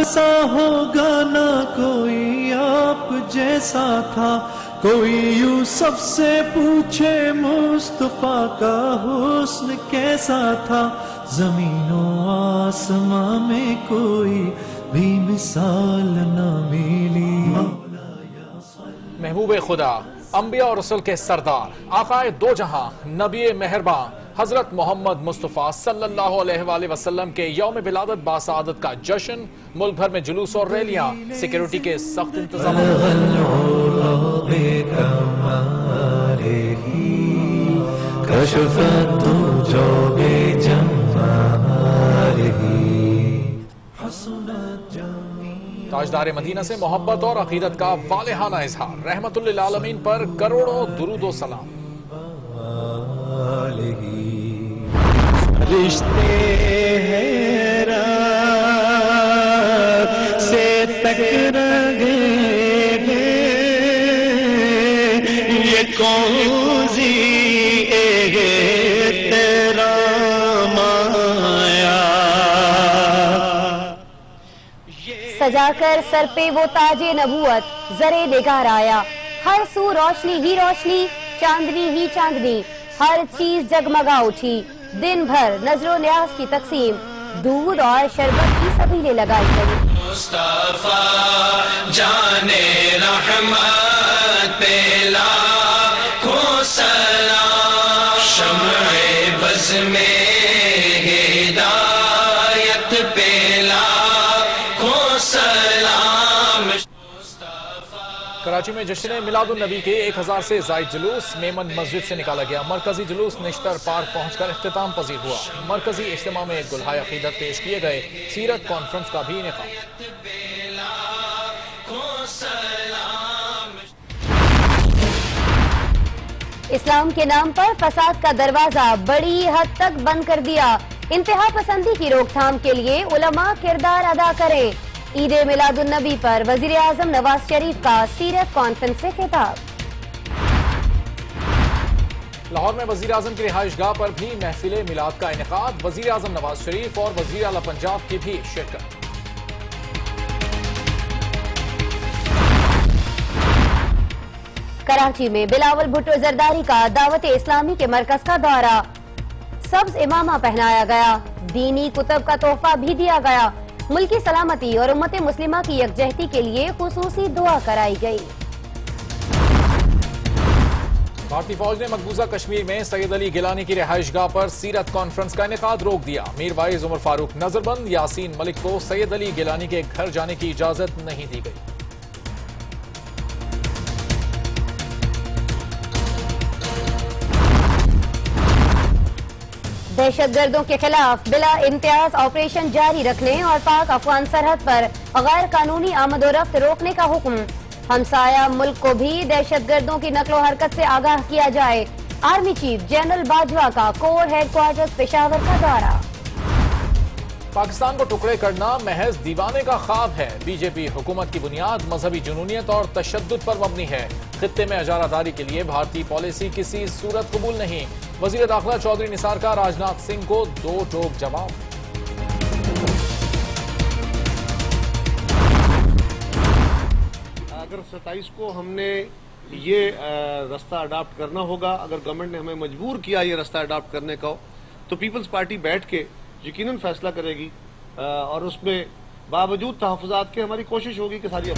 सा होगा ना कोई आप जैसा था, कोई यूसुफ से पूछे मुस्तफा का हुस्न कैसा था, जमीनो आसमां में कोई भी मिसाल न मिली। महबूब खुदा, अंबिया और रसूल के सरदार, आकाए दो जहां, नबी मेहरबान हजरत मोहम्मद मुस्तफ़ा सल्लल्लाहु अलैहि वसल्लम के यौम बिलादत बासआदत का जश्न, मुल्क भर में जुलूस और रैलियां, सिक्योरिटी के सख्त इंतजाम। ताजदार मदीना से मोहब्बत और अकीदत का वालेहाना इजहार, रहमतुल्लिल आलमीन पर करोड़ों दुरूदो सलाम। रिश्ते से टकराए ये कौन सी तेरा माया। सजाकर सर पे वो ताजे नबूवत जरे निगार आया, हर सू रोशनी ही रोशनी, चांदनी ही चांदनी, हर चीज जगमगा उठी। दिन भर नजरो न्याज की तकसीम, दूध और शरबत की सबीलें लगाई गई। मुस्तफा जाने रहमत पे लाखों सलाम, शम्ए बज़ में हिदायत पे लाखों सलाम। कराची में जश्न मिलादुन नबी के 1000 से जायद जुलूस मेमन मस्जिद से निकाला गया। मरकजी जुलूस निश्तर पार्क पहुंचकर इख्तिताम पजीर हुआ। मरकजी इज्तिमा में गुलहाए अकीदत पेश किए गए। सीरत कॉन्फ्रेंस का भी इनेकाद। इस्लाम के नाम पर फसाद का दरवाजा बड़ी हद तक बंद कर दिया। इंतहा पसंदी की रोकथाम के लिए उलमा किरदार अदा करें। ईद मिलादुन नबी पर वजीर आजम नवाज शरीफ का सीरत कॉन्फ्रेंस से खिताब। लाहौर में वजीर आजम की रिहाइशगाह पर भी महफिल मिलाद का इनेकाद। वजीर आजम नवाज शरीफ और वजीर आला पंजाब की भी शिरकत। कराची में बिलावल भुट्टो जरदारी का दावत इस्लामी के मरकज का दौरा। सब्ज इमामा पहनाया गया, दीनी कुतब का तोहफा भी दिया गया। मुल्की सलामती और उम्मत मुस्लिमा की यकजहती के लिए खुसूसी दुआ कराई गई। भारतीय फौज ने मकबूजा कश्मीर में सैयद अली गिलानी की रिहाइशगाह पर सीरत कॉन्फ्रेंस का इनेकाद रोक दिया। मीर वाइज उमर फारूक नजरबंद, यासीन मलिक को सैयद अली गिलानी के घर जाने की इजाजत नहीं दी गई। दहशतगर्दों के खिलाफ बिला इम्तियाज ऑपरेशन जारी रखने और पाक अफगान सरहद पर गैर कानूनी आमदोरफ्त रोकने का हुक्म। हमसाया मुल्क को भी दहशतगर्दों की नकलो हरकत से आगाह किया जाए। आर्मी चीफ जनरल बाजवा का कोर हेडक्वार्टर्स पेशावर का दौरा। पाकिस्तान को टुकड़े करना महज दीवाने का ख्वाब है। बीजेपी हुकूमत की बुनियाद मजहबी जुनूनियत और तशद्दुद पर मबनी है। खित्ते में अजारादारी के लिए भारतीय पॉलिसी किसी सूरत कबूल नहीं। वजीर दाखिला चौधरी निसार का राजनाथ सिंह को दो टोक जवाब। अगर 27 को हमने ये रास्ता अडॉप्ट करना होगा, अगर गवर्नमेंट ने हमें मजबूर किया ये रास्ता अडॉप्ट करने का, तो पीपल्स पार्टी बैठ के यकीनन फैसला करेगी और उसमें बावजूद तहफ़्फ़ुज़ात के हमारी कोशिश होगी कि सारी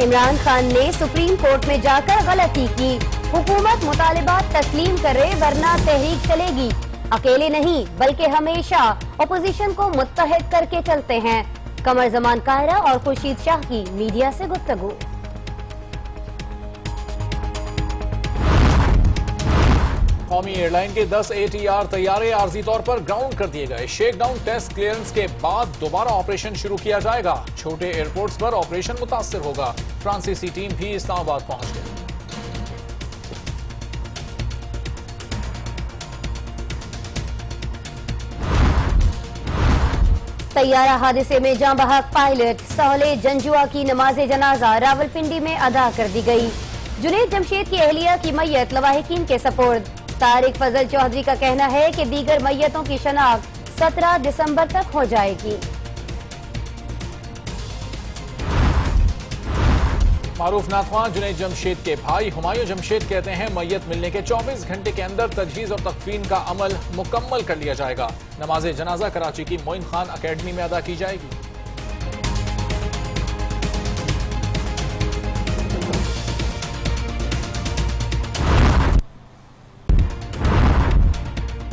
इमरान खान ने सुप्रीम कोर्ट में जाकर गलती की। हुकूमत मुतालिबात तस्लीम करे वरना तहरीक चलेगी। अकेले नहीं बल्कि हमेशा अपोजिशन को मुत्तहिद करके चलते हैं। कमर जमान कायरा और खुर्शीद शाह की मीडिया से गुफ्तगू। कौमी एयरलाइन के 10 ATR तैयारे आर्जी तौर पर ग्राउंड कर दिए गए। शेकडाउन टेस्ट क्लियरेंस के बाद दोबारा ऑपरेशन शुरू किया जाएगा। छोटे एयरपोर्ट्स पर ऑपरेशन मुतासिर होगा। फ्रांसीसी टीम भी इस्लामाबाद पहुंच गई। तैयारा हादसे में जाँ बहक पायलट सहले जंजुआ की नमाज जनाजा रावलपिंडी में अदा कर दी गई। जुनेद जमशेद की अहलिया की मैयत लवाहिकीन के सपोर्द। तारिक फजल चौधरी का कहना है कि दीगर मैयतों की शनाख्त 17 दिसंबर तक हो जाएगी। मारूफ नाथवां जुनैद जमशेद के भाई हुमायूं जमशेद कहते हैं मैयत मिलने के 24 घंटे के अंदर तजहीज और तकफीन का अमल मुकम्मल कर लिया जाएगा। नमाज जनाजा कराची की मोइन खान अकेडमी में अदा की जाएगी।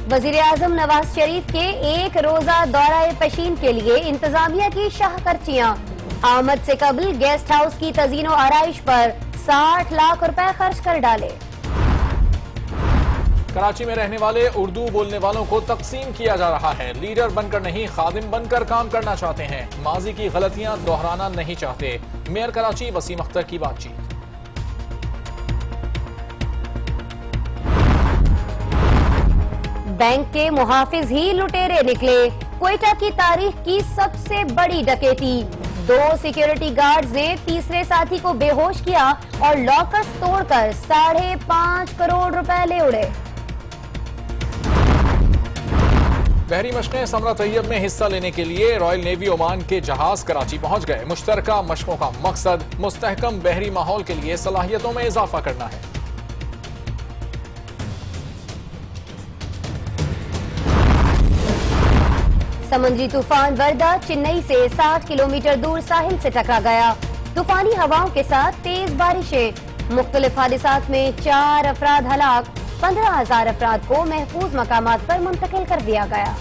वजीर आजम नवाज शरीफ के एक रोजा दौरा पशीन के लिए इंतजामिया की शाहकर्चियां। आमद से कबल गेस्ट हाउस की तज़ीनो आराइश पर 60 लाख रुपए खर्च कर डाले। कराची में रहने वाले उर्दू बोलने वालों को तकसीम किया जा रहा है। लीडर बनकर नहीं, खादिम बनकर काम करना चाहते हैं। माजी की गलतियां दोहराना नहीं चाहते। मेयर कराची वसीम अख्तर की बातचीत। बैंक के मुहाफिज ही लुटेरे निकले। क्वेटा की तारीख की सबसे बड़ी डकैती। 2 सिक्योरिटी गार्ड्स ने तीसरे साथी को बेहोश किया और लॉकर्स तोड़कर 5.5 करोड़ रुपए ले उड़े। बहरी मशक़ें समरा तैयब में हिस्सा लेने के लिए रॉयल नेवी ओमान के जहाज कराची पहुंच गए। मुश्तरका मशकों का मकसद मुस्तहकम बहरी माहौल के लिए सलाहियतों में इजाफा करना है। समुद्री तूफान वर्दा चेन्नई से 60 किलोमीटर दूर साहिल से टकरा गया। तूफानी हवाओं के साथ तेज बारिशें। मुख्तलिफ हादिसात में 4 अफराद हलाक। 15,000 अफराद को महफूज मकामात पर मुंतकिल कर दिया गया।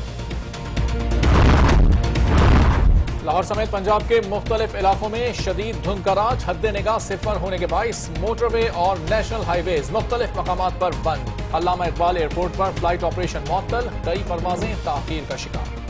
लाहौर समेत पंजाब के मुख्तलिफ इलाकों में शदीद धुंध का राज। हद निगाह सिफर होने के बाइस मोटरवे और नेशनल हाईवेज मुख्तलिफ मकामात पर बंद। अल्लामा इकबाल एयरपोर्ट पर फ्लाइट ऑपरेशन मुअत्तल। कई परवाजें ताखीर का शिकार।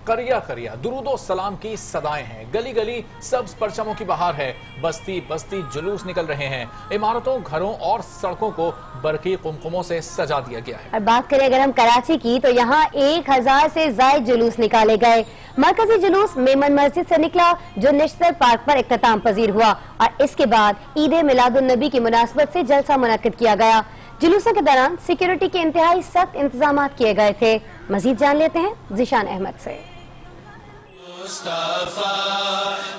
करिया करिया दुरूदो सलाम की सदाएं हैं। गली गली सब्ज परचमों की बहार है। बस्ती बस्ती जुलूस निकल रहे हैं। इमारतों, घरों और सड़कों को बरकी कुमकुमों से सजा दिया गया है। और बात करें अगर हम कराची की, तो यहाँ 1000 से जायद जुलूस निकाले गए। मरकजी जुलूस मेमन मस्जिद से निकला, जो नेशनल पार्क पर इख्तिताम पजीर हुआ, और इसके बाद ईद मिलादुन नबी की मुनासबत से जलसा मुनक्किद किया गया। जुलूसों के दौरान सिक्योरिटी के इंतहाई सख्त इंतजाम किए गए थे। मजीद जान लेते हैं जिशान अहमद से। मुस्तफा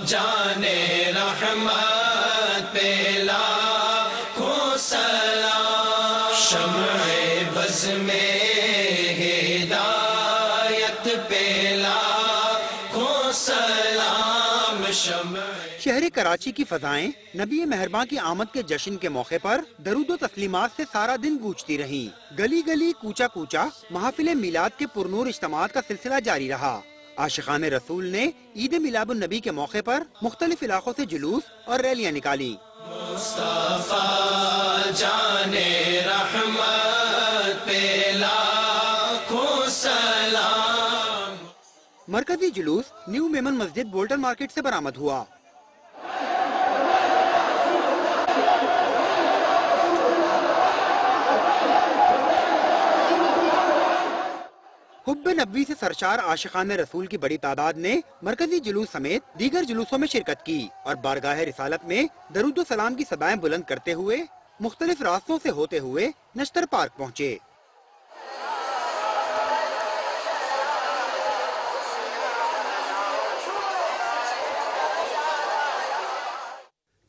जाने रहमत पे लाखों सलाम। शम्ए बज़ में हिदायत पे लाखों सलाम। शहर कराची की फजाएं नबी मेहरबान की आमद के जश्न के मौके पर दरूद तस्लीमात से सारा दिन गूंजती रहीं। गली गली कूचा कूचा महफिल मिलाद के पुरनूर इज्तिमात का सिलसिला जारी रहा। आशिकाने रसूल ने ईद मिलादुन नबी के मौके पर मुख्तलिफ इलाकों से जुलूस और रैलियां निकाली। मुस्तफा जाने रहमत पे लाखों सलाम। मरकजी जुलूस न्यू मेमन मस्जिद बोल्टन मार्केट से बरामद हुआ। हुब्बे नबवी से सरशार आशिकाने रसूल की बड़ी तादाद ने मरकजी जुलूस समेत दीगर जुलूसों में शिरकत की और बारगाह रिसालत में दरूद सलाम की सदाएं बुलंद करते हुए मुख्तलिफ रास्तों से होते हुए नश्तर पार्क पहुँचे।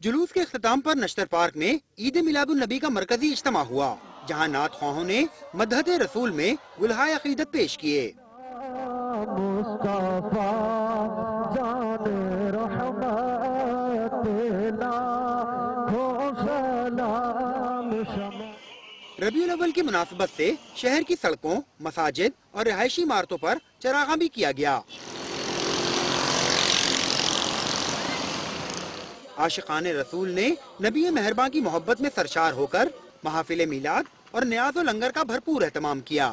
जुलूस के इख्तिताम पर नश्तर पार्क में ईद मिलादुन नबी का मरकजी इज्तिमा हुआ, जहां नात ख्वाहों ने मदहत रसूल में गुलहाए अकीदत पेश किए। रबीउल अव्वल की मुनासबत से शहर की सड़कों, मसाजिद और रिहायशी इमारतों पर चरागा भी किया गया। आशिकाने रसूल ने नबी मेहरबान की मोहब्बत में सरशार होकर महफिल मिलाद और न्याज़ और लंगर का भरपूर एहतमाम किया।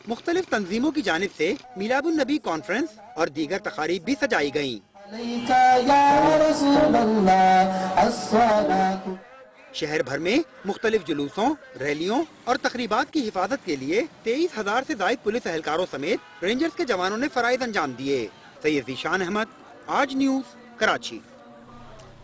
मुख्तलिफ तंजीमों की जानिब से मिलादुन नबी कॉन्फ्रेंस और दीगर तकारीब भी सजाई गयी। शहर भर में मुख्तलिफ जुलूसों, रैलियों और तकरीबात की हिफाजत के लिए 23,000 से ज़ायद पुलिस एहलकारों समेत रेंजर्स के जवानों ने फराइज अंजाम दिए। सैयद ज़ीशान अहमद, आज न्यूज़, कराची।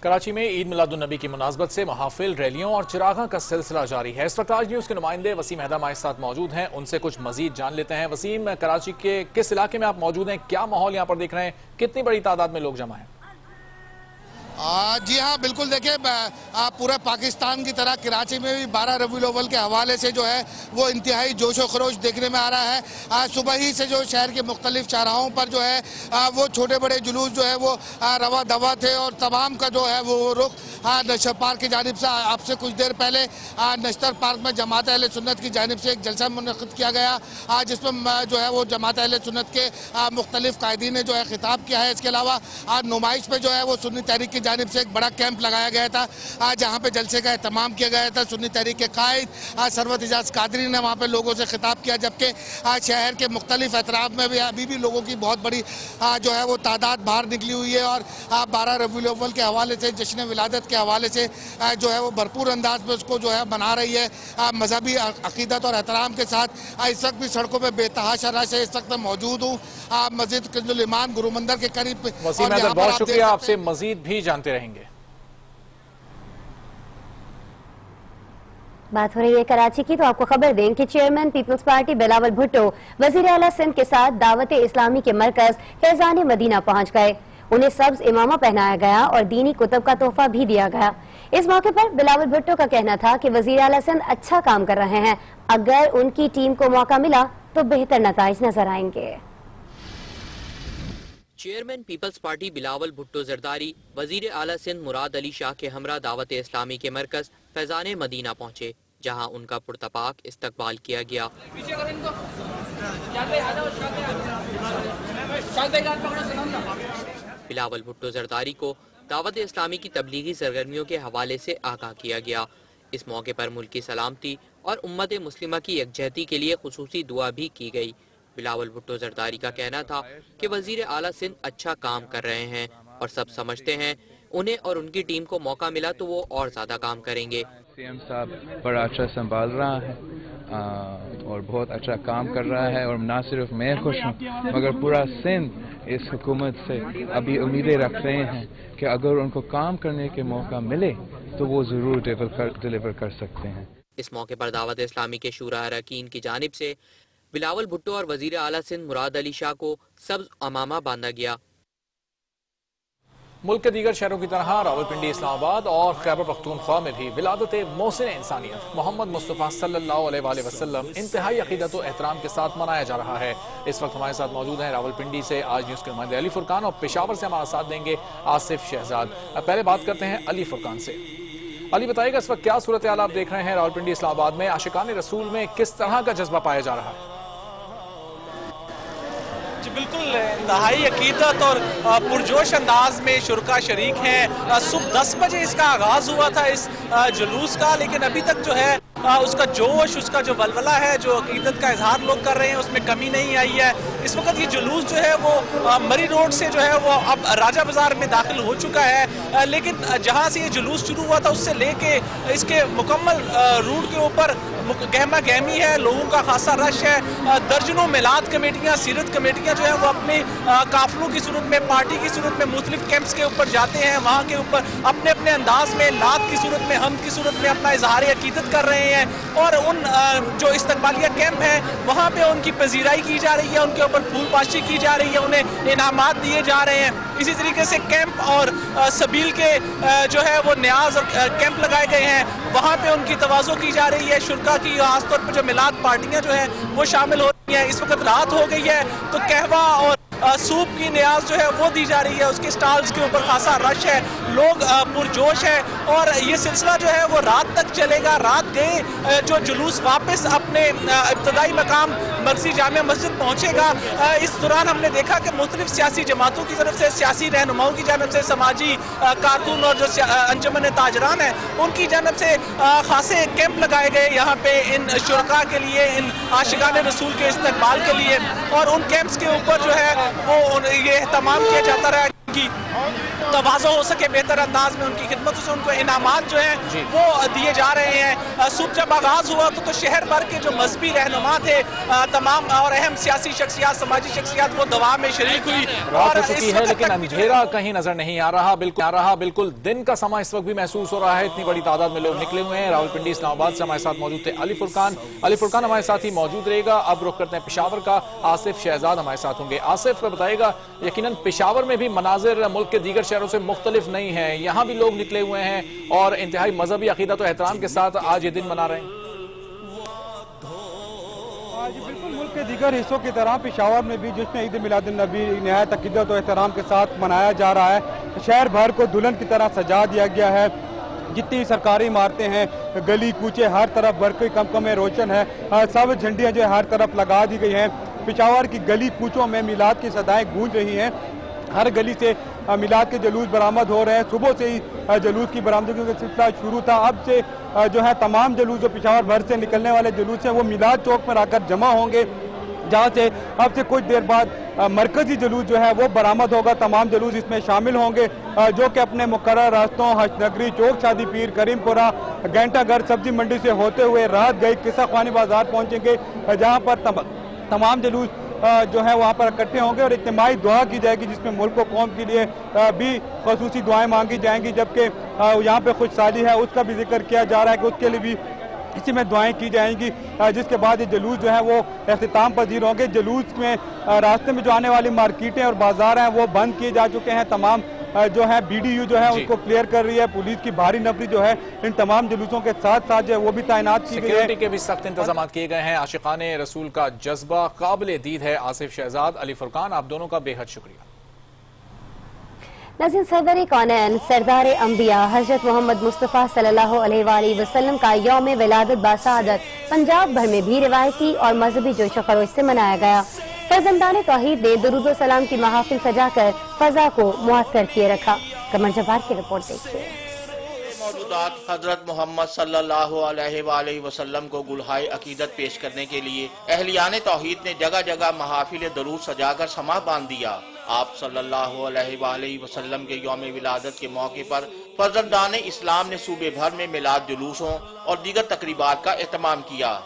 कराची में ईद मिलादुन्नबी की मुनासबत से महाफिल, रैलियों और चिरागा का सिलसिला जारी है। इस वक्त आज न्यूज़ के नुमाइंदे वसीम हैदर हमारे साथ मौजूद हैं, उनसे कुछ मजीद जान लेते हैं। वसीम, कराची के किस इलाके में आप मौजूद हैं, क्या माहौल यहाँ पर देख रहे हैं, कितनी बड़ी तादाद में लोग जमा हैं? जी हाँ, बिल्कुल। देखिए, पूरे पाकिस्तान की तरह कराची में भी 12 रबीउल अव्वल के हवाले से जो है वो इंतहाई जोश व खरोश देखने में आ रहा है। आज सुबह ही से जो शहर के मुख्तलिफ चौराहों पर जो है वो छोटे बड़े जुलूस जो है वो रवा दवा थे और तमाम का जो है वो रुख नशर पार्क की जानिब से आपसे कुछ देर पहले नश्तर पार्क में जमात अहले सुन्नत की जानिब से एक जलसा मुनक़िद किया गया जिसमें जो है वो जमात अहले सुन्नत के मुख्तलिफ कायदीन ने जो है खिताब किया है। इसके अलावा नुमाइश पे जो है वो सुन्नी तहरीक की जानिब से एक बड़ा कैंप लगाया गया था जहां पे जलसे का एहतमाम किया गया था। सुन्नी तहरीक के कायद सरवत इजाज कादरी ने वहां पे लोगों से खिताब किया, जबकि शहर के मुख्तलिफ अतराफ में भी अभी भी लोगों की बहुत बड़ी जो है वो तादाद बाहर निकली हुई है और 12 रबीउल अव्वल के हवाले से, जश्न विलादत के हवाले से जो है वो भरपूर अंदाज में उसको जो है मना रही है मजहबी अकीदत और एहतराम के साथ। इस वक्त भी सड़कों पर बेतहाशा रश है। इस वक्त मैं मौजूद हूँ मस्जिद कंजुल ईमान गुरु मंदिर के करीब। बहुत शुक्रिया, आपसे मजीद भी जानते रहेंगे। बात हो रही है कराची की, तो आपको खबर दें कि चेयरमैन पीपल्स पार्टी बिलावल भुट्टो वजीर आला सिंध के साथ दावत इस्लामी के मरकज फैजान मदीना पहुंच गए। उन्हें सब्ज इमामा पहनाया गया और दीनी कुतुब का तोहफा भी दिया गया। इस मौके पर बिलावल भुट्टो का कहना था कि वजीर आला सिंध अच्छा काम कर रहे हैं, अगर उनकी टीम को मौका मिला तो बेहतर नताइज नजर आएंगे। चेयरमैन पीपल्स पार्टी बिलावल भुट्टो जरदारी वजीर आला सिंध मुराद अली शाह के हमरा दावत इस्लामी के मरकज फैजान मदीना पहुंचे, जहां उनका पुरतपाक इस्तकबाल किया गया। बिलावल भुट्टो जरदारी को दावत इस्लामी की तबलीगी सरगर्मियों के हवाले से आगाह किया गया। इस मौके पर मुल्की सलामती और उम्मत मुस्लिमा की यकजहती के लिए खुसूसी दुआ भी की गई। बिलावल भुट्टो जरदारी का कहना था कि वजीर आला सिंध अच्छा काम कर रहे हैं और सब समझते हैं उन्हें और उनकी टीम को मौका मिला तो वो और ज्यादा काम करेंगे। सीएम साहब बड़ा अच्छा संभाल रहा है और बहुत अच्छा काम कर रहा है और ना सिर्फ मैं खुश हूँ मगर पूरा सिंध इस हुकूमत से अभी उम्मीदें रख रहे हैं कि अगर उनको काम करने के मौका मिले तो वो जरूर डिलीवर कर सकते हैं। इस मौके पर दावत इस्लामी के शूरा अरकान की जानिब से बिलावल भुट्टो और वजीर आला सिंध मुराद अली शाह को सब्ज अमामा बांधा गया। मुल्क के दीगर शहरों की तरह रावलपिंडी, इस्लामाबाद और खैबर पख्तूनख्वा में भी विलादत मोहसिन इंसानियत मोहम्मद मुस्तफ़ा सल्लल्लाहु अलैहि वसल्लम इंतहाई अकीदत और एहतराम के साथ मनाया जा रहा है। इस वक्त हमारे साथ मौजूद हैं रावलपिंडी से आज न्यूज़ के नुमाइंदे अली फुरकान और पेशावर से हमारा साथ देंगे आसिफ शहजाद। पहले बात करते हैं अली फुरकान से। अली, बताइएगा इस वक्त क्या सूरत हाल आप देख रहे हैं रावलपिंडी, इस्लामाबाद में आशिकान रसूल में किस तरह का जज्बा पाया जा रहा है? बिल्कुल इंतहाई अकीदत और पुरजोश अंदाज में शुरका शरीक हैं। सुबह 10 बजे इसका आगाज हुआ था इस जुलूस का, लेकिन अभी तक जो है उसका जोश, उसका जो वलवला है, जो अकीदत का इजहार लोग कर रहे हैं उसमें कमी नहीं आई है। इस वक्त ये जुलूस जो है वो मरी रोड से जो है वो अब राजा बाजार में दाखिल हो चुका है, लेकिन जहाँ से ये जुलूस शुरू हुआ था उससे लेके इसके मुकम्मल रूट के ऊपर गहमा गहमी है, लोगों का खासा रश है। दर्जनों मिलाद कमेटियाँ, सीरत कमेटियाँ जो है वो अपने काफिलों की सूरत में, पार्टी की सूरत में मुख्तलिफ कैंप्स के ऊपर जाते हैं, वहाँ के ऊपर अपने अपने अंदाज में लात की सूरत में, हम की सूरत में अपना इजहार अकीदत कर रहे हैं और उन जो इस्तकबालिया कैंप है वहाँ पे उनकी पजीराई की जा रही है, उनके ऊपर फूल पाशी की जा रही है, उन्हें इनामात दिए जा रहे हैं। इसी तरीके से कैंप और सबील के जो है वो न्याज और कैंप लगाए गए हैं, वहाँ पे उनकी तवाज़ो की जा रही है। शुरका की खासतौर पर जो मिलाद पार्टियाँ जो है वो शामिल हो रही हैं। इस वक्त रात हो गई है तो कहवा और सूप की न्याज जो है वो दी जा रही है, उसके स्टॉल्स के ऊपर खासा रश है, लोग पुरजोश है और ये सिलसिला जो है वो रात तक चलेगा। रात गए जो जुलूस वापस अपने इब्तदाई मकाम मरकज़ी जामिया मस्जिद पहुँचेगा। इस दौरान हमने देखा कि मुख्तलिफ सियासी जमातों की तरफ से, सियासी रहनुमाओं की जानब से, समाजी कारकुन और जो अंजुमन ताजरान है उनकी जानब से खासे कैंप लगाए गए यहाँ पे इन शुरका के लिए, इन आशिकान रसूल के इस्तकबाल के लिए, और उन कैंप्स के ऊपर जो है वो ये एहतमाम किया जाता रहा कि तवाज़ो हो सके बेहतर अंदाज में, उनकी खिदमतों से उनको इनामात जो हैं वो दिए जा रहे हैं। सुबह जब आगाज़ हुआ तो शहर भर के जो मजहबी रहनुमा थे, तमाम और अहम सियासी शख्सियात, समाजी शख्सियात वो दवा में शरीक हुई और चुकी है, लेकिन अंधेरा कहीं नजर नहीं आ रहा। बिल्कुल दिन का समय इस वक्त भी महसूस हो रहा है। इतनी बड़ी तादाद में लोग निकले हुए हैं। रावलपिंडी इस्लामाबाद से हमारे साथ मौजूद थे अली फुरकान हमारे साथ ही मौजूद रहेगा। अब रुख करते हैं पेशावर का, आसिफ शहजाद हमारे साथ होंगे। आसिफ बताएगा, यकीनन पेशावर में भी मनाजिर मुल्क के दीगर शहरों से मुख्तलिफ नहीं है, यहाँ भी लोग निकले हुए हैं और इंतहाई मजहबी अकीदत और एहतराम के साथ आज ये दिन मना रहे हैं। आज बिल्कुल मुल्क के दीगर हिस्सों की तरह पेशावर में भी जश्न ईद मिलादुन नबी निहायत अकीदत और एहतराम के साथ मनाया जा रहा है। शहर भर को दुल्हन की तरह सजा दिया गया है। जितनी सरकारी इमारतें हैं, गली कूचे हर तरफ बरक़ी कम में रोशन है। सब झंडियाँ जो हर तरफ लगा दी गई हैं। पेशावर की गली कूचों में मिलाद की सदाएं गूंज रही हैं। हर गली से मिलाद के जुलूस बरामद हो रहे हैं। सुबह से ही जुलूस की बरामदगी का सिलसिला शुरू था। अब से जो है तमाम जुलूस जो पेशावर भर से निकलने वाले जुलूस हैं वो मिलाद चौक पर आकर जमा होंगे, जहाँ से अब से कुछ देर बाद मरकजी जुलूस जो है वो बरामद होगा। तमाम जुलूस इसमें शामिल होंगे जो कि अपने मुकर्रर रास्तों हजनगरी, चौक शादी पीर, करीमपुरा, घंटाघर, सब्जी मंडी से होते हुए रात गई किस्सा ख्वानी बाजार पहुँचेंगे, जहाँ पर तमाम जुलूस जो है वहाँ पर इकट्ठे होंगे और इज्तिमाई दुआ की जाएगी, जिसमें मुल्क और कौम के लिए भी खसूसी दुआएं मांगी जाएंगी। जबकि यहाँ पे खुशहाली है उसका भी जिक्र किया जा रहा है कि उसके लिए भी इसी में दुआएं की जाएंगी। जिसके बाद ये जुलूस जो है वो इख्तिताम पजीर होंगे। जुलूस में रास्ते में जो आने वाली मार्केटें और बाजार हैं वो बंद किए जा चुके हैं। तमाम जो है BDU जो है उसको क्लियर कर रही है। पुलिस की भारी नफरी जो है इन तमाम जुलूसों के साथ साथ जो है वो भी तैनात की गई है। सिक्योरिटी के भी सख्त इंतजाम किए गए हैं। आशिकाने रसूल का जज्बा काबिल दीद है। आसिफ शहजाद, अली फुरकान, आप दोनों का बेहद शुक्रिया। नाज़रीन, सरदार कौनैन सरदार अंबिया हजरत मोहम्मद मुस्तफ़ा सल्लल्लाहु अलैहि वसल्लम का यौम विलादत बासआदत पंजाब भर में भी रिवायती और मजहबी जोश खरोश से मनाया गया। फर्जंदान तौहीद ने दुरूद सलाम की महाफिल सजाकर फजा को मुअत्तर किए रखा। कमर जब्बार की रिपोर्ट देखिए। मौजूदात हजरत मोहम्मद सल्लल्लाहु अलैहि वसल्लम को गुलहाए अकीदत पेश करने के लिए अहलियान तौहीद ने जगह जगह महाफिल दरूद सजाकर समा बांध दिया। आप सल्लल्लाहु अलैहि वसल्लम के यौम विलादत के मौके पर फर्जंदान इस्लाम ने सूबे भर में मिलाद जुलूसों और दीगर तकरीबात का एहतमाम किया।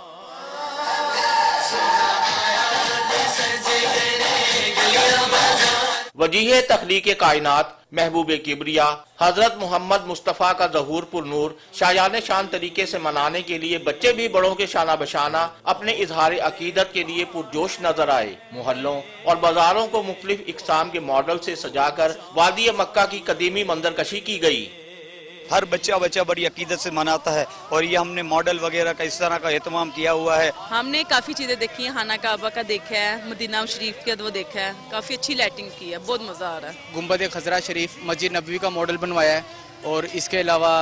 वजीह तख्लीक कायनात महबूब किबरिया हजरत मोहम्मद मुस्तफ़ा का ज़हूर पुरनूर शायान शान तरीके से मनाने के लिए बच्चे भी बड़ों के शाना बशाना अपने इजहार अकीदत के लिए पुरजोश नजर आए। मोहल्लों और बाजारों को मुख्तलिफ इक़साम के मॉडल से सजाकर वादी मक्का की कदीमी मंजरकशी की गई। हर बच्चा बड़ी अकीदत से मनाता है और ये हमने मॉडल वगैरह का इस तरह का एहतमाम किया हुआ है। हमने काफ़ी चीज़ें देखी हैं, खाना काबा का देखा है, मदीना शरीफ का वो देखा है, काफ़ी अच्छी लाइटिंग की है, बहुत मज़ा आ रहा है। गुंबद खजरा शरीफ मस्जिद नबवी का मॉडल बनवाया है और इसके अलावा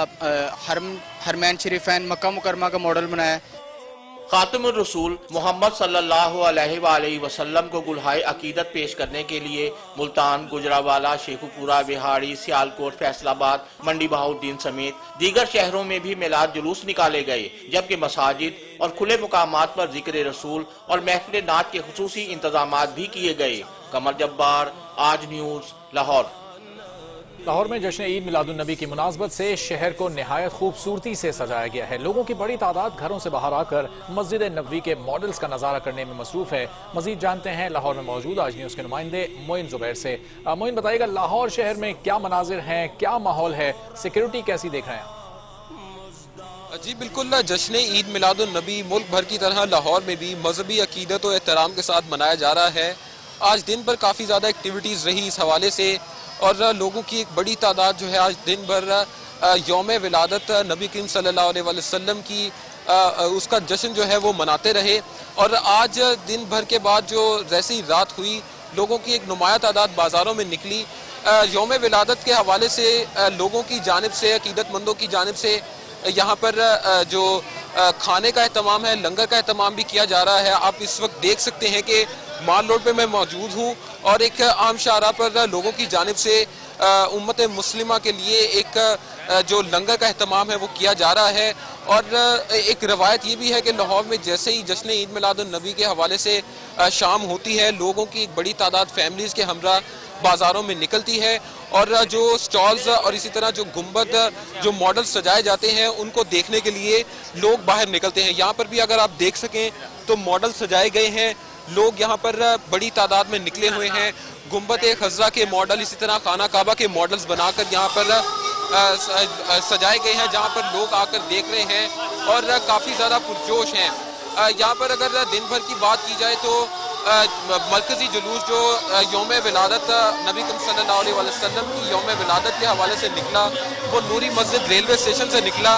हरमैन शरीफैन मक्का मुकरमा का मॉडल बनाया है। खातिमुर रसूल मोहम्मद सल्लल्लाहु अलैहि वसल्लम को गुलहाए अकीदत पेश करने के लिए मुल्तान, गुजरावाला, शेखुपुरा, बिहाड़ी, सियालकोट, फैसलाबाद, मंडी बहाउद्दीन समेत दीगर शहरों में भी मिलाद जुलूस निकाले गए, जबकि मसाजिद और खुले मुकामात पर जिक्र रसूल और महफिल नात के खुसूसी इंतजामात भी किए गए। कमर जब्बार, आज न्यूज़, लाहौर। लाहौर में जश्न ईद मिलादुन्नबी की मुनासबत से शहर को निहायत खूबसूरती से सजाया गया है। लोगों की बड़ी तादाद घरों से बाहर आकर मस्जिद नबवी के मॉडल्स का नजारा करने में मसरूफ है। मजीद जानते हैं लाहौर में मौजूद आज न्यूज़ के नुमाइंदे मोइन जुबैर से। मोइन बताइएगा, लाहौर शहर में क्या मनाजिर हैं, क्या माहौल है, सिक्योरिटी कैसी देख रहे हैं? जी बिल्कुल, जश्न ईद मिलादुन्नबी मुल्क भर की तरह लाहौर में भी मजहबी अकीदत और एहतराम के साथ मनाया जा रहा है। आज दिन भर काफ़ी ज़्यादा एक्टिविटीज़ रही इस हवाले से और लोगों की एक बड़ी तादाद जो है आज दिन भर यौम विलादत नबी करीम सल्लल्लाहु अलैहि वसल्लम की उसका जश्न जो है वो मनाते रहे। और आज दिन भर के बाद जो जैसी रात हुई, लोगों की एक नुमाया तादाद बाज़ारों में निकली। यौम विलादत के हवाले से लोगों की जानिब से, अकीदतमंदों की जानिब से यहाँ पर जो खाने का एहतमाम है, लंगर का एहतमाम भी किया जा रहा है। आप इस वक्त देख सकते हैं कि माल रोड पे मैं मौजूद हूँ और एक आम शाहरा पर लोगों की जानिब से उम्मत मुस्लिमा के लिए एक जो लंगर का एहतमाम है वो किया जा रहा है। और एक रवायत ये भी है कि लाहौर में जैसे ही जश्न ईद मिलादुन नबी के हवाले से शाम होती है, लोगों की एक बड़ी तादाद फैमिलीज़ के हमरा बाजारों में निकलती है और जो स्टॉल्स और इसी तरह जो गुंबद जो मॉडल सजाए जाते हैं उनको देखने के लिए लोग बाहर निकलते हैं। यहाँ पर भी अगर आप देख सकें तो मॉडल सजाए गए हैं, लोग यहाँ पर बड़ी तादाद में निकले हुए हैं। गुंबद खज़रा के मॉडल, इसी तरह खाना काबा के मॉडल्स बनाकर यहाँ पर सजाए गए हैं, जहाँ पर लोग आकर देख रहे हैं और काफ़ी ज़्यादा पुरजोश हैं। यहाँ पर अगर दिन भर की बात की जाए तो मरकजी जुलूस जो यौम विलादत नबी सल्लल्लाहु अलैहि वसल्लम की यौम विलादत के हवाले से निकला, वो नूरी मस्जिद रेलवे स्टेशन से निकला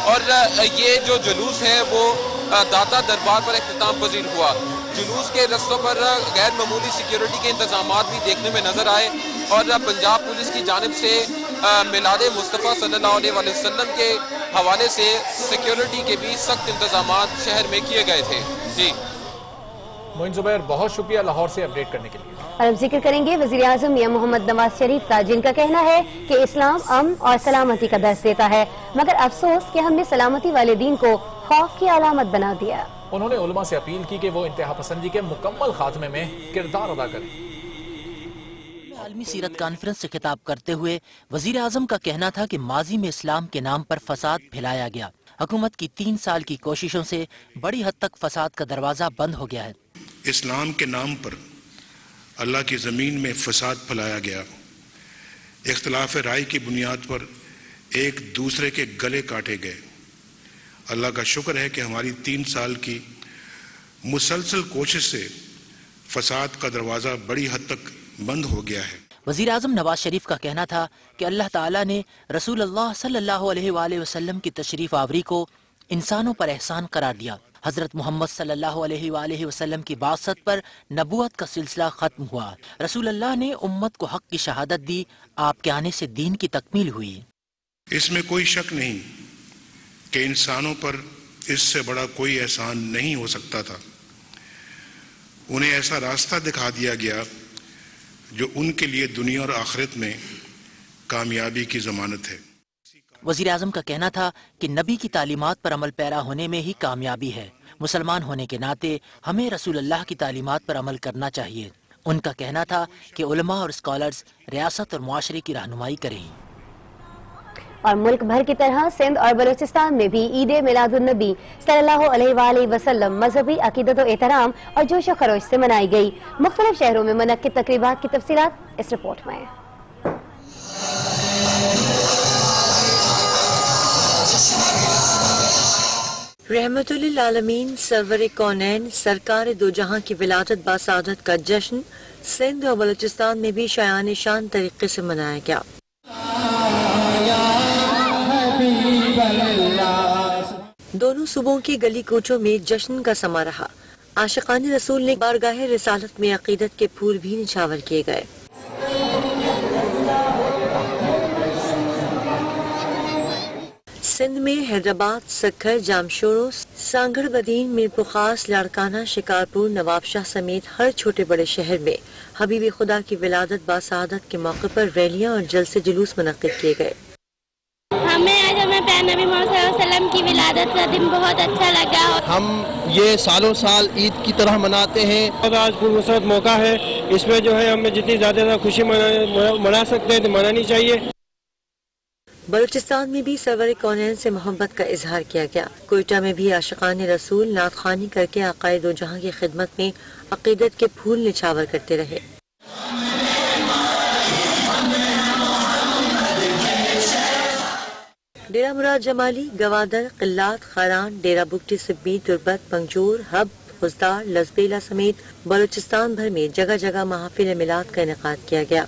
और ये जो जुलूस है वो दाता दरबार पर इख्तिताम पजीर हुआ। जुलूस के रस्तों पर गैर मामूली सिक्योरिटी के इंतजाम भी देखने में नजर आए और पंजाब पुलिस की जानिब से मिलाद मुस्तफ़ा सल्लल्लाहु अलैहि वसल्लम के हवाले से सिक्योरिटी के भी सख्त इंतजाम शहर में किए गए थे। जी मोइन जुबैर, बहुत शुक्रिया लाहौर से अपडेट करने के लिए। और अब जिक्र करेंगे वज़ीर आज़म मियां मोहम्मद नवाज शरीफ का, जिनका कहना है कि इस्लाम अमन और सलामती का दर्स देता है, मगर अफसोस कि हमने सलामती वाले दीन को खौफ की अलामत बना दिया। उन्होंने उलमा से अपील की कि वो इंतहा पसंदी के मुकम्मल खात्मे में किरदार अदा करें। आलमी सीरत कॉन्फ्रेंस से खिताब करते हुए वज़ीर आज़म का कहना था कि माजी में इस्लाम के नाम पर फसाद फैलाया गया। हुकूमत की 3 साल की कोशिशों से बड़ी हद तक फसाद का दरवाजा बंद हो गया है। इस्लाम के नाम पर अल्लाह की ज़मीन में फसाद फैलाया गया, इख्तिलाफ राय की बुनियाद पर एक दूसरे के गले काटे गए। अल्लाह का शुक्र है कि हमारी 3 साल की मुसलसल कोशिश से फसाद का दरवाज़ा बड़ी हद तक बंद हो गया है। वज़ीर आज़म नवाज शरीफ का कहना था कि अल्लाह ताला ने रसूलुल्लाह सल्लल्लाहु अलैहि वसल्लम की तशरीफ आवरी को इंसानों पर एहसान करार दिया। हज़रत मोहम्मद सल्लल्लाहु अलैहि वसल्लम की बासत पर नबूवत का सिलसिला खत्म हुआ। रसूलुल्लाह ने उम्मत को हक की शहादत दी, आपके आने से दीन की तकमील हुई। इसमें कोई शक नहीं कि इंसानों पर इससे बड़ा कोई एहसान नहीं हो सकता था। उन्हें ऐसा रास्ता दिखा दिया गया जो उनके लिए दुनिया और आखिरत में कामयाबी की जमानत है। वज़ीर आज़म का कहना था कि नबी की तालीमात पर अमल पैरा होने में ही कामयाबी है। मुसलमान होने के नाते हमें रसूलुल्लाह की तालीमात पर अमल करना चाहिए। उनका कहना था कि उलमा और स्कॉलर्स रियासत और मुआशरे की रहनुमाई करें। और मुल्क भर की तरह सिंध और बलूचिस्तान में भी ईद मिलादुन्नबी सल्लल्लाहु अलैहि वसल्लम मजहबी अकीदत और एहतराम और जोश खरोश से मनाई गई। मुख्तलिफ शहरों में मुनक्किद तकरीबात की तफसीलात इस रिपोर्ट में। रहमतुल्लिल आलमीन सरवर कौनैन सरकार दो जहां की विलादत बासादत का जश्न सिंध और बलूचिस्तान में भी शायान शान तरीके से मनाया गया। दोनों सूबों के गली कूचों में जश्न का समा रहा। आशिकान रसूल ने बारगाह रिसालत में अकीदत के फूल भी निछावर किए गए। सिंध में हैदराबाद, सक्खर, जामशोरो, सांगड़, बदीन, मीरपुखास, लाड़काना, शिकारपुर, नवाबशाह समेत हर छोटे बड़े शहर में हबीब खुदा की विलादत बासादत के मौके पर रैलियां और जलसे जुलूस मुनक्किद किए गए। हमें आज नबी मोहम्मद सल्लल्लाहु अलैहि वसल्लम की विलादत का दिन बहुत अच्छा लगा। हम ये सालों साल ईद की तरह मनाते हैं और आज खूबसूरत मौका है, इसमें जो है हमें जितनी ज्यादा खुशी मना सकते हैं तो मनानी चाहिए। बलूचिस्तान में भी सरवर कौनैन से मोहब्बत का इजहार किया गया। कोयटा में भी आशिकान रसूल नात खानी करके आकाए दो जहां की खिदमत में अकीदत के फूल निछावर करते रहे। डेरा मुराद जमाली, गवादर, किल्लात, खरान, डेरा बुगटी, सिब्बी, तुर्बत, पंजूर, हब, खुजदार, लजबेला समेत बलूचिस्तान भर में जगह जगह महफिल मिलाद का इनेकाद किया गया।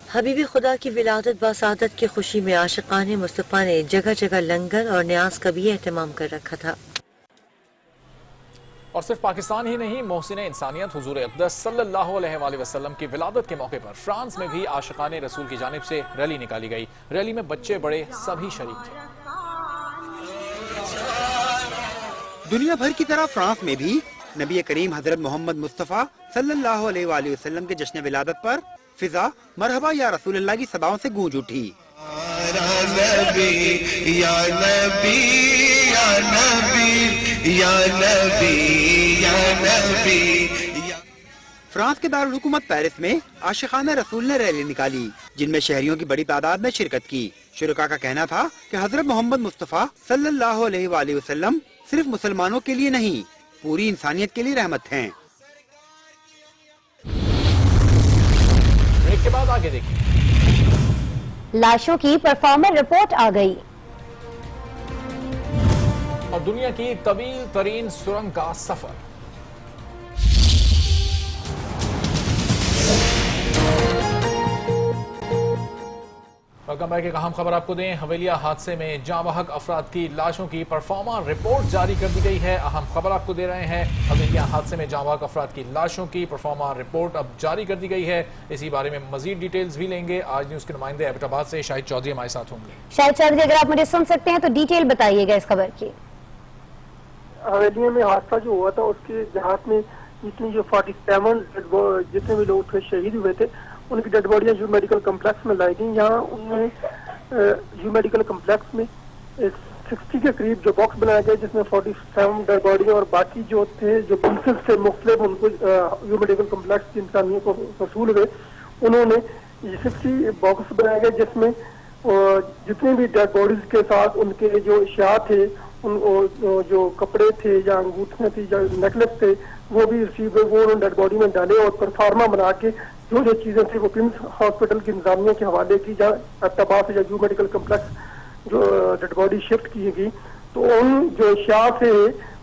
हबीबी खुदा की विलादत बासादत की खुशी में आशिकान मुस्तफ़ा ने जगह जगह लंगर और न्याज का भी एहतमाम कर रखा था। और सिर्फ पाकिस्तान ही नहीं, मोहसिन इंसानियत हुजूर अक़दस सल्लल्लाहु अलैहि वसल्लम की विलादत के मौके पर फ्रांस में भी आशिकान रसूल की जानिब से रैली निकाली गई। रैली में बच्चे बड़े सभी शरीक थे। दुनिया भर की तरह फ्रांस में भी नबी करीम हजरत मोहम्मद मुस्तफ़ा सल्लल्लाहु अलैहि वसल्लम के जश्न विलादत पर फिजा मरहबा या रसूलुल्लाह की सदाओं से गूंज उठी। या नबी या नबी या नबी या नबी। फ्रांस के दारुल हुकूमत पेरिस में आशिकाना रसूल ने रैली निकाली, जिनमें शहरियों की बड़ी तादाद में शिरकत की। शुरका का कहना था कि हजरत मोहम्मद मुस्तफ़ा सल्लल्लाहु अलैहि वसल्लम सिर्फ मुसलमानों के लिए नहीं, पूरी इंसानियत के लिए रहमत हैं। ब्रेक के बाद आगे देखिए। लाशों की परफॉर्मर रिपोर्ट आ गई और दुनिया की तवील तरीन सुरंग का सफर। Welcome back. एक अहम खबर आपको दें, हवेलिया हादसे में जाँ बहक अफराद की लाशों की परफॉर्मा रिपोर्ट जारी कर दी गई है। अहम खबर आपको दे रहे हैं, हवेलिया हादसे में जाँ बहक अफराद की लाशों की परफॉर्मा रिपोर्ट अब जारी कर दी गई है। इसी बारे में मजीद डिटेल्स भी लेंगे। आज न्यूज के नुमाइंदे एबटाबाद से शाहिद चौधरी हमारे साथ होंगे। शाहिद चौधरी, अगर आप मुझे सुन सकते हैं तो डिटेल बताइएगा इस खबर की। हवेलिया में हादसा जो हुआ था उसके जहाज में जितनी जो 47 जितने भी लोग थे शहीद हुए थे, उनकी डेड बॉडियां यू मेडिकल कम्प्लेक्स में लाई गई। यहाँ उनमें यू मेडिकल कम्प्लेक्स में 60 के करीब जो बॉक्स बनाया गया, जिसमें 47 डेड बॉडियां और बाकी जो थे जो पीसेस थे मुख्तलिफ उनको यू मेडिकल कम्प्लेक्स की इंसानियों को वसूल हुए। उन्होंने 60 बॉक्स बनाए गए, जिसमें जितनी भी डेड बॉडीज के साथ उनके जो अशिया थे, उन जो कपड़े थे या अंगूठियां थी या नेकलेस थे, वो भी रिसीव हुए। वो उन्होंने डेड बॉडी में डाले और परफॉर्मा बना के जो जो चीजें थी वो किम्स हॉस्पिटल की इंतजामिया के हवाले की, या एबटाबाद से या यू मेडिकल कम्प्लेक्स जो डेड बॉडी शिफ्ट की गई। तो उन जो अशिया से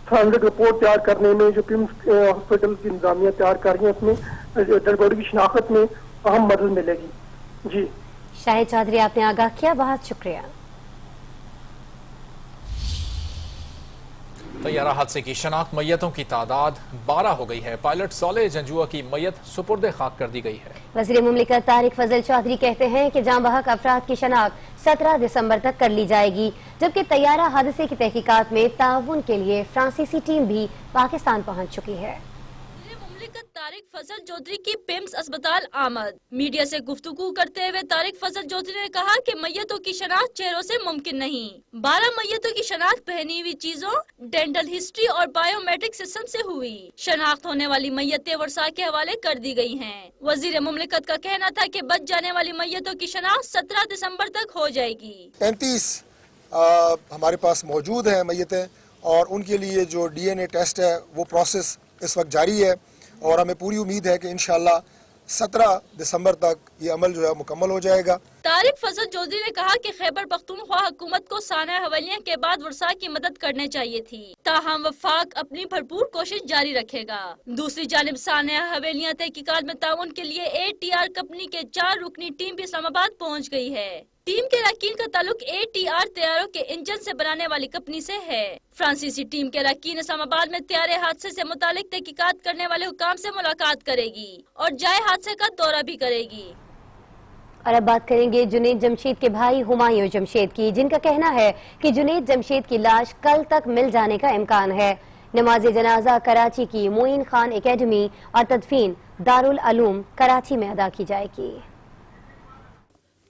फॉरेंसिक रिपोर्ट तैयार करने में जो किम्स हॉस्पिटल की इंतजामिया तैयार कर रही है, उसमें डेड बॉडी की शिनाख्त में अहम मदद मिलेगी। जी शाहिद चौधरी, आपने आगाह किया, बहुत शुक्रिया। तैयारा हादसे की शनाख्त मैयतों की तादाद 12 हो गई है। पायलट सोले जंजुआ की मैयत सुपुर्द खाक कर दी गई है। वज़ीर मुमलिकत तारिक फजल चौधरी कहते हैं कि जाँ बहक अफराद की शनाख्त 17 दिसंबर तक कर ली जाएगी, जबकि तैयारा हादसे की तहकीकात में ताउन के लिए फ्रांसीसी टीम भी पाकिस्तान पहुँच चुकी है। तारिक फजल चौधरी की पिम्स अस्पताल आमद। मीडिया से गुफ्तगू करते हुए तारिक फजल चौधरी ने कहा कि मैयतों की शनाख्त चेहरों से मुमकिन नहीं। 12 मैयतों की शनाख्त पहनी हुई चीजों, डेंटल हिस्ट्री और बायोमेट्रिक सिस्टम से हुई। शनाख्त होने वाली मैयतें वर्षा के हवाले कर दी गई हैं। वजीर मुमलिकत का कहना था कि बच जाने वाली मैयतों की शनाख्त 17 दिसंबर तक हो जाएगी। 35 हमारे पास मौजूद है मैयतें, और उनके लिए जो DNA टेस्ट है वो प्रोसेस इस वक्त जारी है, और हमें पूरी उम्मीद है कि इंशाल्लाह 17 दिसंबर तक ये अमल जो है मुकम्मल हो जाएगा। तारिक फजल चौधरी ने कहा कि खैबर पख्तूनख्वा हुकूमत को साना हवेलियां के बाद वर्षा की मदद करने चाहिए थी, ताहम वफाक अपनी भरपूर कोशिश जारी रखेगा। दूसरी जानिब साना हवेलियां तहकीकात में ताउन के लिए ATR कंपनी के 4 रुकनी टीम भी इस्लामाबाद पहुँच गई है। टीम के अरकान का ताल्लुक ATR तैयारों के इंजन से बनाने वाली कंपनी से है। फ्रांसीसी टीम के अरकान इस्लामाबाद में तैयारे हादसे से मुतालिक तहकीकात करने वाले हुकाम से मुलाकात करेगी और जाए हादसे का दौरा भी करेगी। और अब बात करेंगे जुनैद जमशेद के भाई हुमायूं जमशेद की, जिनका कहना है कि जुनैद जमशेद की लाश कल तक मिल जाने का इम्कान है। नमाज जनाजा कराची की मोइन खान एकेडमी और तदफीन दारुल अलूम कराची में अदा की जाएगी।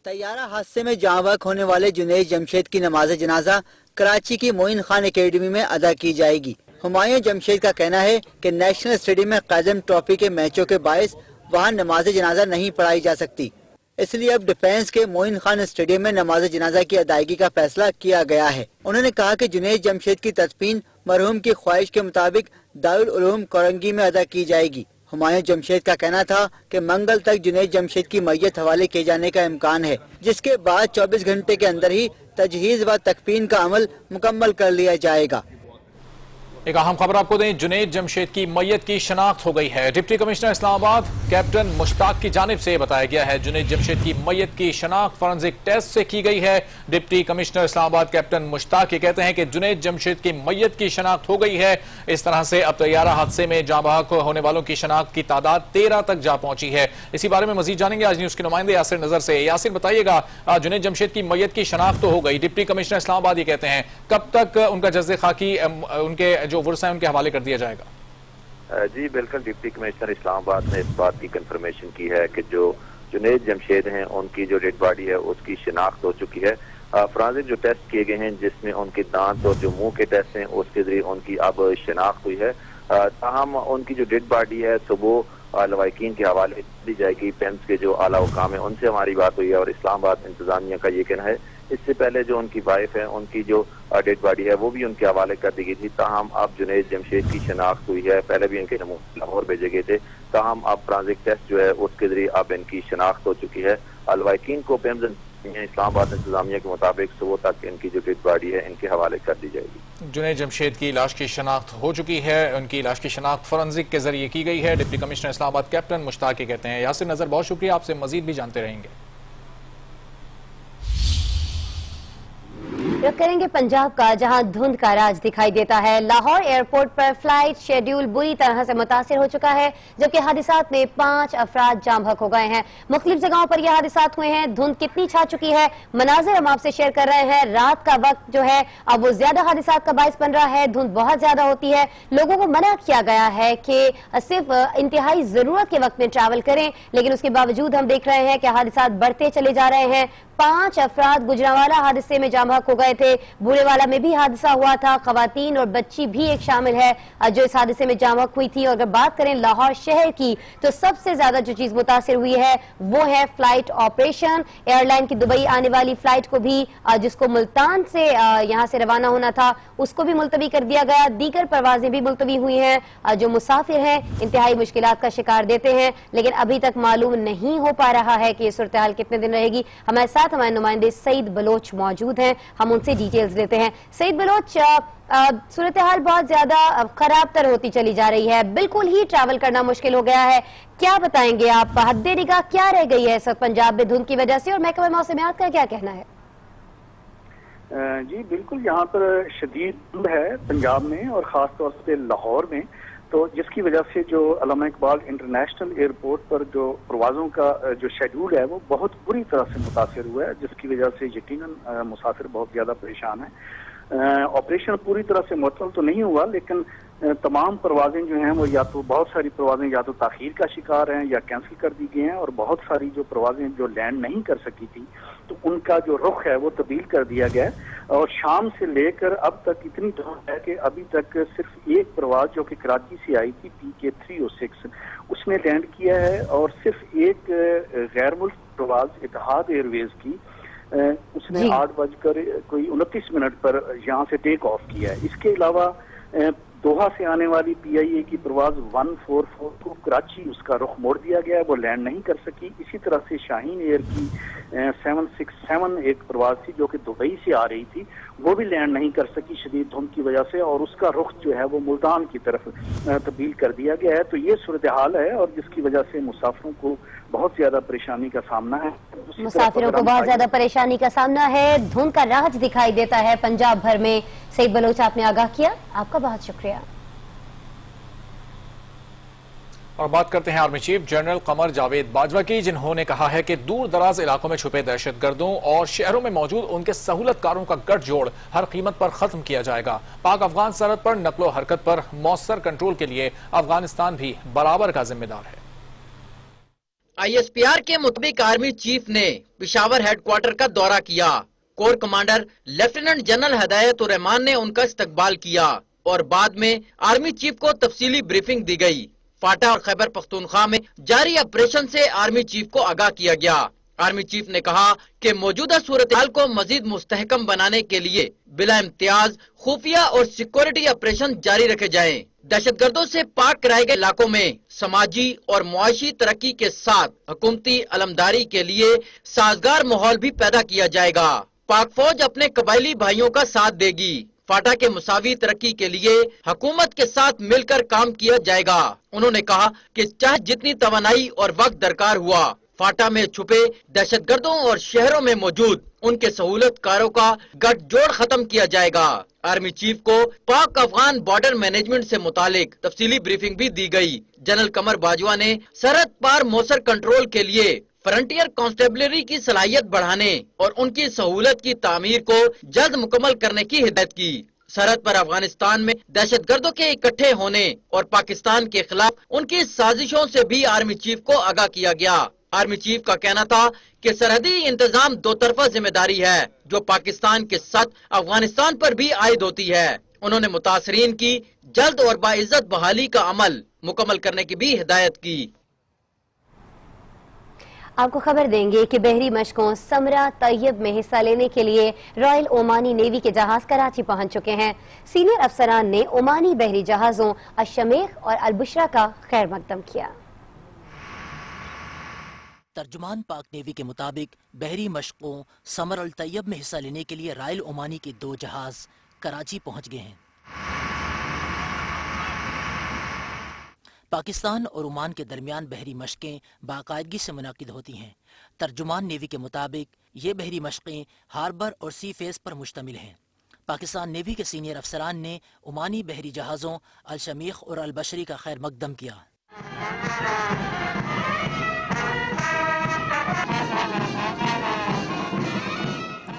तैयारा हादसे में जाँ बहक होने वाले जुनैद जमशेद की नमाज जनाजा कराची की मोइन खान एकेडमी में अदा की जाएगी। हुमायूं जमशेद का कहना है कि नेशनल स्टेडियम में कायम ट्रॉफी के मैचों के बायस वहाँ नमाज जनाजा नहीं पढ़ाई जा सकती, इसलिए अब डिफेंस के मोइन खान स्टेडियम में नमाज जनाजा की अदायगी का फैसला किया गया है। उन्होंने कहा कि जुनैद जमशेद की तदफीन मरहूम की ख्वाहिश के मुताबिक दारुल उलूम कोरंगी में अदा की जाएगी। हुमायूं जमशेद का कहना था कि मंगल तक जुनैद जमशेद की मैयत हवाले किए जाने का इम्कान है, जिसके बाद 24 घंटे के अंदर ही तजहीज व तकफीन का अमल मुकम्मल कर लिया जाएगा। एक अहम खबर आपको दें, जुनैद जमशेद की मैयत की शनाख्त हो गई है। Deputy commissioner Islamabad captain Mushtaq की जानिब से बताया गया है जुनैद जमशेद की मैयत की शनाख्त फॉरेंसिक टेस्ट से की गई है। Deputy commissioner Islamabad captain Mushtaq ये कहते हैं कि जुनैद जमशेद की मैयत की शनाख्त हो गई है। इस तरह से अब तैयारा हादसे में जाँ बहक होने वालों की शनाख्त की तादाद 13 तक जा पहुंची है। इसी बारे में मजीद जानेंगे आज न्यूज के नुमाइंदे यासिर नजर से। यासिर, बताइएगा, जुनैद जमशेद की मैयत की शनाख्त तो हो गई, डिप्टी कमिश्नर इस्लामाबाद ये कहते हैं कब तक उनका जज़्ज़े खाकी उनके जो वर्सा है उनके हवाले कर दिया जाएगा? जी बिल्कुल, डिप्टी कमिश्नर इस्लामाबाद ने इस बात की कंफर्मेशन की है कि जो जुनैद जमशेद हैं उनकी जो डेड बॉडी है उसकी शिनाख्त हो चुकी है। फॉरेंसिक जो टेस्ट किए गए हैं जिसमें उनके दांत और जो मुंह के टेस्ट हैं उसके जरिए उनकी अब शिनाख्त हुई है। ताहम उनकी जो डेड बॉडी है सुबह लवाकिन के हवाले दी जाएगी। पेम्स के जो आला हुकाम है उनसे हमारी बात हुई है और इस्लामाबाद इंतजामिया का ये कहना है इससे पहले जो उनकी वाइफ है उनकी जो डेड बॉडी है वो भी उनके हवाले कर दी गई थी। ताहम अब जुनैद जमशेद की शिनाख्त हुई है। पहले भी इनके नमूने लाहौर भेजे गए थे। ताहम अब फॉरेंसिक टेस्ट जो है उसके जरिए अब इनकी शिनाख्त हो चुकी है। लवाकिन को पेम्स इस्लामाबाद इंतजामिया के मुताबिक सुबह तक इनकी जो डेड बॉडी है इनके हवाले कर दी जाएगी। जुनैद जमशेद की लाश की शनाख्त हो चुकी है। उनकी लाश की शनाख्त फॉरेंसिक के जरिए की गई है। Deputy commissioner Islamabad captain Mushtaq कहते हैं। यासिर नजर, बहुत शुक्रिया, आपसे मजीद भी जानते रहेंगे। रुख करेंगे पंजाब का, जहां धुंध का राज दिखाई देता है। लाहौर एयरपोर्ट पर फ्लाइट शेड्यूल बुरी तरह से मुतासिर हो चुका है, जबकि हादिसात में 5 अफराद जाम बहक हो गए हैं। मुख्तलिफ जगहों पर यह हादिसात हुए हैं। धुंध कितनी छा चुकी है, मनाजिर हम आपसे शेयर कर रहे हैं। रात का वक्त जो है अब वो ज्यादा हादिसात का बाइस बन रहा है। धुंध बहुत ज्यादा होती है। लोगों को मना किया गया है कि सिर्फ इंतहाई जरूरत के वक्त में ट्रैवल करें, लेकिन उसके बावजूद हम देख रहे हैं कि हादिसात बढ़ते चले जा रहे हैं। 5 अफराद गुजरांवाला हादसे में जाम बहक हो गए थे। बूढ़ेवाला में भी हादसा हुआ था। खवातीन और बच्ची भी एक शामिल है जो इस हादसे में जाम बहक हुई थी। और अगर बात करें लाहौर शहर की, तो सबसे ज्यादा जो चीज मुतासिर हुई है वो है फ्लाइट ऑपरेशन। एयरलाइन की दुबई आने वाली फ्लाइट को भी, जिसको मुल्तान से यहाँ से रवाना होना था, उसको भी मुलतवी कर दिया गया। दीगर परवाजें भी मुलतवी हुई हैं। जो मुसाफिर हैं इंतहाई मुश्किलात का शिकार देते हैं, लेकिन अभी तक मालूम नहीं हो पा रहा है कि ये सूरत हाल कितने दिन रहेगी। हमारे साथ हमारे नुमाइंदे सईद बलोच मौजूद हैं, हम उनसे डिटेल्स लेते हैं। सईद बलोच, सूरत हाल बहुत ज्यादा खराब तर होती चली जा रही है, बिल्कुल ही ट्रैवल करना मुश्किल हो गया है। क्या बताएंगे आप, हद्दे निगाह क्या रह गई है इस वक्त पंजाब में धुंध की वजह से, और महकमा मौसमियात का क्या कहना है? जी बिल्कुल, यहाँ पर शदीद धुंध है पंजाब में और खास तौर से लाहौर में, तो जिसकी वजह से जो अल्लामा इकबाल इंटरनेशनल एयरपोर्ट पर जो प्रवाजों का जो शेड्यूल है वो बहुत बुरी तरह से मुतासिर हुआ है, जिसकी वजह से यकीनन मुसाफिर बहुत ज्यादा परेशान है। ऑपरेशन पूरी तरह से मुअत्तल तो नहीं हुआ, लेकिन तमाम परवाजें जो हैं वो या तो बहुत सारी परवाजें या तो ताखीर का शिकार हैं या कैंसिल कर दी गई हैं, और बहुत सारी जो परवाजें जो लैंड नहीं कर सकी थी तो उनका जो रुख है वो तब्दील कर दिया गया है। और शाम से लेकर अब तक इतनी धुंध है कि अभी तक सिर्फ एक परवाज जो कि कराची से आई थी PK 306 उसने लैंड किया है, और सिर्फ एक गैर मुल्क प्रवाज इतिहाद एयरवेज की उसने 8:29 पर यहाँ से टेक ऑफ किया है। इसके अलावा दोहा से आने वाली PIA की प्रवाज 1442 कराची, उसका रुख मोड़ दिया गया है, वो लैंड नहीं कर सकी। इसी तरह से शाहीन एयर की 767 एक प्रवाज थी जो कि दुबई से आ रही थी, वो भी लैंड नहीं कर सकी शदीद धुंध की वजह से, और उसका रुख जो है वो मुल्तान की तरफ तब्दील कर दिया गया है। तो ये सूरत हाल है, और जिसकी वजह से मुसाफिरों को बहुत ज्यादा परेशानी का सामना है। मुसाफिरों को बहुत ज्यादा परेशानी का सामना है। धुंध का राज दिखाई देता है पंजाब भर में। सईद बलोच, आपने आगाह किया, आपका बहुत शुक्रिया। और बात करते हैं army chief general Qamar Javed Bajwa की, जिन्होंने कहा है कि दूर दराज इलाकों में छुपे दहशतगर्दों और शहरों में मौजूद उनके सहूलतकारों का गठजोड़ हर कीमत पर खत्म किया जाएगा। पाक अफगान सरहद पर नकलो हरकत पर मौसर कंट्रोल के लिए अफगानिस्तान भी बराबर का जिम्मेदार है। ISPR के मुताबिक आर्मी चीफ ने पिशावर हेडक्वार्टर का दौरा किया। कोर कमांडर लेफ्टिनेंट जनरल हिदायत उर रहमान ने उनका इस्तकबाल किया और बाद में आर्मी चीफ को तफसीली ब्रीफिंग दी गई। फाटा और खैबर पख्तूनख्वा में जारी ऑपरेशन से आर्मी चीफ को आगाह किया गया। आर्मी चीफ ने कहा कि मौजूदा सूरत हाल को मजीद मुस्तहकम बनाने के लिए बिला इम्तियाज खुफिया और सिक्योरिटी ऑपरेशन जारी रखे जाएं। दहशतगर्दों से पाक कराए गए इलाकों में समाजी और मुआशी तरक्की के साथ हुकूमती अलमदारी के लिए साजगार माहौल भी पैदा किया जाएगा। पाक फौज अपने कबायली भाइयों का साथ देगी। फाटा के मुसावी तरक्की के लिए हुकूमत के साथ मिलकर काम किया जाएगा। उन्होंने कहा कि चाहे जितनी तवानाई और वक्त दरकार हुआ, फाटा में छुपे दहशतगर्दों और शहरों में मौजूद उनके सहूलतकारों का गठजोड़ खत्म किया जाएगा। आर्मी चीफ को पाक अफगान बॉर्डर मैनेजमेंट से मुतालिक तफसीली ब्रीफिंग भी दी गई। जनरल कमर बाजवा ने सरहद पार मौसर कंट्रोल के लिए फ्रंटियर कांस्टेबलरी की सलाहियत बढ़ाने और उनकी सहूलत की तामीर को जल्द मुकम्मल करने की हिदायत की। सरहद पर अफगानिस्तान में दहशतगर्दों के इकट्ठे होने और पाकिस्तान के खिलाफ उनकी साजिशों से भी आर्मी चीफ को आगाह किया गया। आर्मी चीफ का कहना था कि सरहदी इंतजाम दो तरफा जिम्मेदारी है जो पाकिस्तान के साथ अफगानिस्तान पर भी आयद होती है। उन्होंने मुतासरीन की जल्द और बाइज्जत बहाली का अमल मुकम्मल करने की भी हिदायत की। आपको खबर देंगे कि बहरी मशकों समरा तैयब में हिस्सा लेने के लिए रॉयल ओमानी नेवी के जहाज कराची पहुंच चुके हैं। सीनियर अफसरान ने ओमानी बहरी जहाजों अशमेख और अलबुशरा का खैर मकदम किया। तर्जुमान पाक नेवी के मुताबिक बहरी मशकों समर अल तैयब में हिस्सा लेने के लिए रॉयल ओमानी के 2 जहाज कराची पहुंच गए हैं। पाकिस्तान और ओमान के दरमियान बहरी मशकें बाकायदगी से मुनाकिद होती हैं। तर्जुमान नेवी के मुताबिक ये बहरी मशकें हार्बर और सी फेस पर मुश्तमिल हैं। पाकिस्तान नेवी के सीनियर अफसरान ने ओमानी बहरी जहाज़ों अल शमीख और अल बशरी का खैर मकदम किया।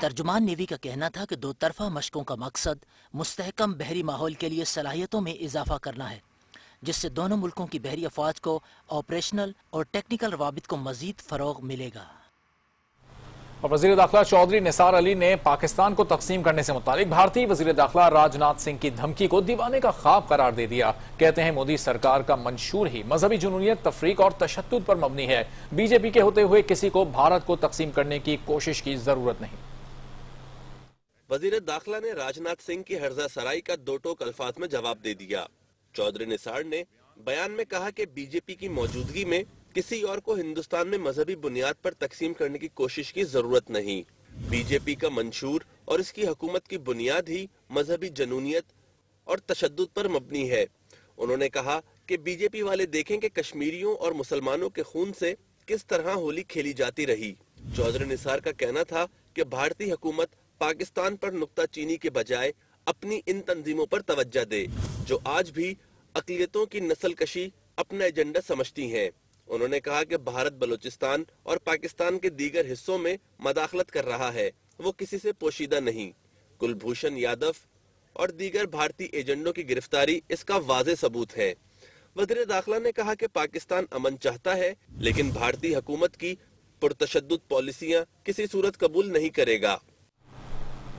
तर्जुमान नेवी का कहना था कि 2 तरफा मशकों का मकसद मुस्तहकम बहरी माहौल के लिए सलाहियतों में इजाफा करना है, जिससे दोनों मुल्कों की बहरी अफवाज को ऑपरेशनल और टेक्निकल रवाबित को मजीद फरोग मिलेगा। और वजीर दाखिला चौधरी निसार अली ने पाकिस्तान को तकसीम करने से मुतालिक भारतीय वजीर दाखिला राजनाथ सिंह की धमकी को दीवाने का ख्वाब करार दे दिया। कहते हैं मोदी सरकार का मंशूर ही मजहबी जुनूनियत, तफरीक और तशद्दुद पर मबनी है। बीजेपी के होते हुए किसी को भारत को तकसीम करने की कोशिश की जरूरत नहीं। वजीर दाखिला ने राजनाथ सिंह की हर्जा सराई का 2 टोक अल्फाज में जवाब दे दिया। चौधरी निसार ने बयान में कहा कि बीजेपी की मौजूदगी में किसी और को हिंदुस्तान में मजहबी बुनियाद पर तकसीम करने की कोशिश की जरूरत नहीं। बीजेपी का मंशूर और इसकी हुकूमत की बुनियाद ही मजहबी जनूनियत और तशद्दुद पर मबनी है। उन्होंने कहा कि बीजेपी वाले देखें कि कश्मीरियों और मुसलमानों के खून से किस तरह होली खेली जाती रही। चौधरी निसार का कहना था कि भारतीय हुकूमत पाकिस्तान पर नुक्ताचीनी के बजाय अपनी इन तंजीमों पर तवज्जो दे जो आज भी अक़लियतों की नस्ल कशी अपना एजेंडा समझती हैं। उन्होंने कहा कि भारत बलूचिस्तान और पाकिस्तान के दीगर हिस्सों में मदाखलत कर रहा है, वो किसी से पोशीदा नहीं। कुलभूषण यादव और दीगर भारतीय एजेंडों की गिरफ्तारी इसका वाज़े सबूत है। वज़ीर दाखिला ने कहा कि पाकिस्तान अमन चाहता है, लेकिन भारतीय हुकूमत की पुरतशद्दुद पॉलिसियां किसी सूरत कबूल नहीं करेगा।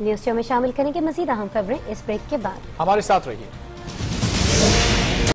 न्यूज़ शो में शामिल करेंगे मज़ीद अहम खबरें इस ब्रेक के बाद। हमारे साथ रहिए।